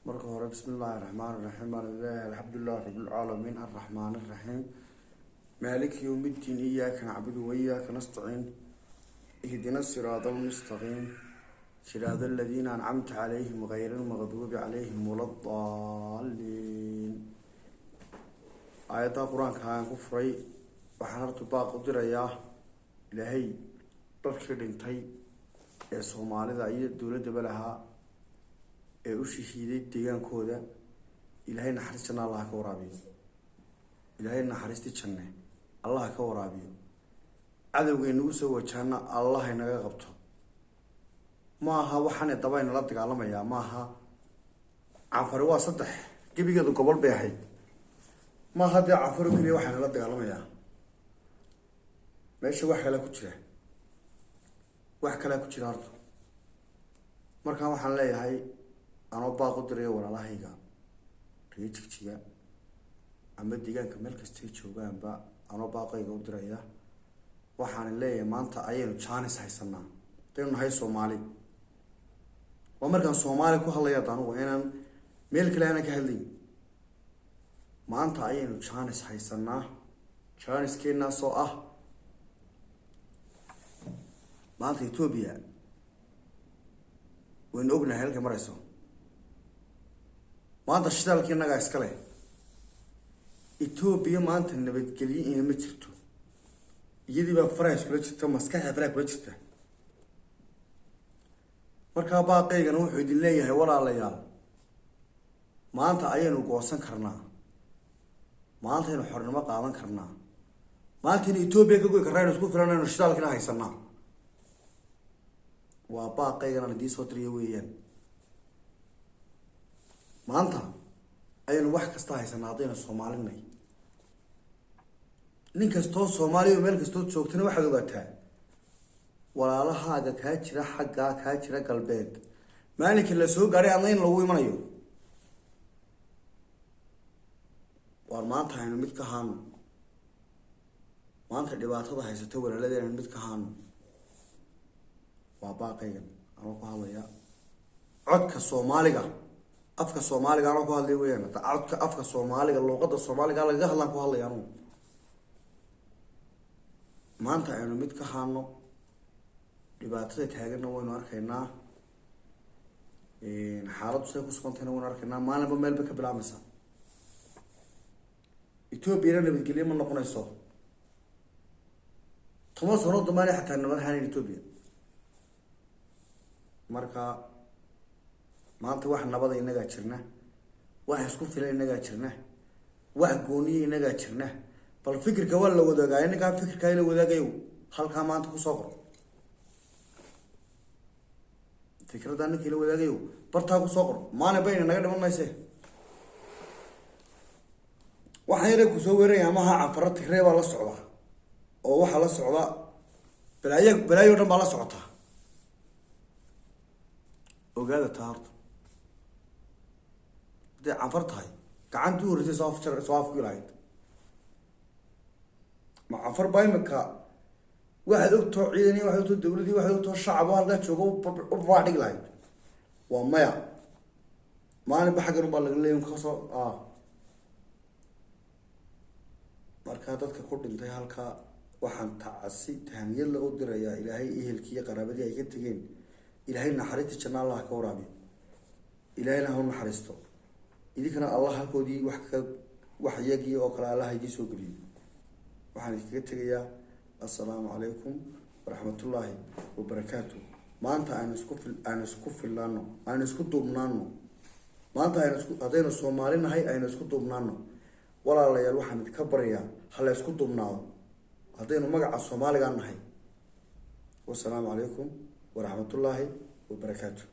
marka hore bismillahir rahmanir rahim alhamdulillah rabbil alamin arrahmanir rahim maliki yawmiddin iyyaka na'budu wa iyyaka nasta'in ihdinas siratal mustaqim siratal ladzina an'amta 'alayhim ghayril maghdubi 'alayhim waladdallin ayata quraanka aan ku furay waxaan horta baaq u dirayaa ilaahay dadkii dhintay ee Soomaalida iyo dawladda balaha ee u shahiiday deegaankooda ilaahay naxariis janna Allah ka waraabiyo ilaahay naxariisti janna Allah ka waraabiyo cadawgeena u soo wajahna Allah inaga qabto maaha waxaan dabayn la dagaalamaya maaha afar waa saddex gabigeedu gobol bay ahayd maaha dee afar kaliya waxaan la dagaalamaya meesha wax kale ku jira horta marka waxaan leeyahay anoo baaq u diray walaalahayga reejigjiga ama deegaanka meel kasta joogaanba anoo baaqayga u diraya waxaan leeyahay maanta ayaynu chance haysanaa dadna hay Soomaali waa markaan Soomaali ku hadlayaa taanu inaan meel kale aan ka hadlin maanta ayaynu chance haysanaa chance keena soo ah maanta Ethiopia waan ognahay halka marayso maanta shidaalkii naga iskale Ethiopia maanta nabadgelyo in ma jirto iyadii baa farash kula jirta maskaxda farash kula jirta marka baaqaygan wuxuu idin leeyahay walaalayaal maanta ayaynu goosan karnaa maanta aynu xornimo qaadan karnaa maanta in Ethiopia ka goy karnaa isku filanayno shidaalkina haysanaa waa baaqaygan aan idin soo tiriyo weeyaan maanta ayaynu wax kasta haysanaa hadaynu Soomaalinay nin kastoo Soomaaliya meel kastoo joogtana waxaad ogaataa walaalahaaga ka jira xagga ka jira galbeed maalinka la soo gaaray aan lagu imanayo war maanta aynu mid ka haan maanta dhibaatada haysata walaaladeen mid ka haan waa baaqaygan anoo ku hadlaya codka Soomaaliga afka Soomaaliga anoo ku hadlay weeyaan codka afka Soomaaliga luqadda Soomaaliga laga hadlan ku hadlayaan maanta aynu mid ka haano dhibaatada taagan waynu arkaynaa xaaladdu say ku sugantayna waynu arkaynaa maalinba meelba ka bilaabmaysa Ethiopia nabadgelyo ma noqonayso tuma sano damaanay xataa nabad hayn Ethiopia marka maanta wax nabad inaga jirna wax isku filan inaga jirna wax gooni inaga jirna bal fikirka waa la wadaagaa inaga fikirka ila wadaagayo halka maanta ku soo qor fikirada ninka ila wadaagayo barta ku soo qor maana bayna naga dhimanayse waxa yare ku soo weeraya ama ha afarta Tigray baa la socda oo waxa la socda balaayo dhan baa la socota ogaada taarto de afartahay gacantu horeysay soo afkilayd ma afar baymaka waxa ogto ciidani waxa ogto dawladii waxa ogto shacab halka joogo u baadhig lahayd waa maya maalin ba xagan baa laga leeyahay ka soo marka dadka ku dhintay halka waxaan taasi taamiyad la u dirayaa ilaahay ehelkii qaraabadii ay ka tageen ilaahay naxariista janna Allah ka waraabiyo ilaahayna ha naxariisto idikana Allah halkoodii wax yagii oo kala Allah idin soo galiyo waxaan iskaga tagayaa assalaamu calaykum waraxmatullaahi wabarakaatuh maanta aan isku filaano aan isku duubnaano maanta hadaynu Soomaali nahay aynu isku duubnaano walaalayaal waxaan idinka barayaa hal isku duubnaado hadaynu magaca Soomaaliga nahay wassalaamu calaykum ورحمة الله وبركاته.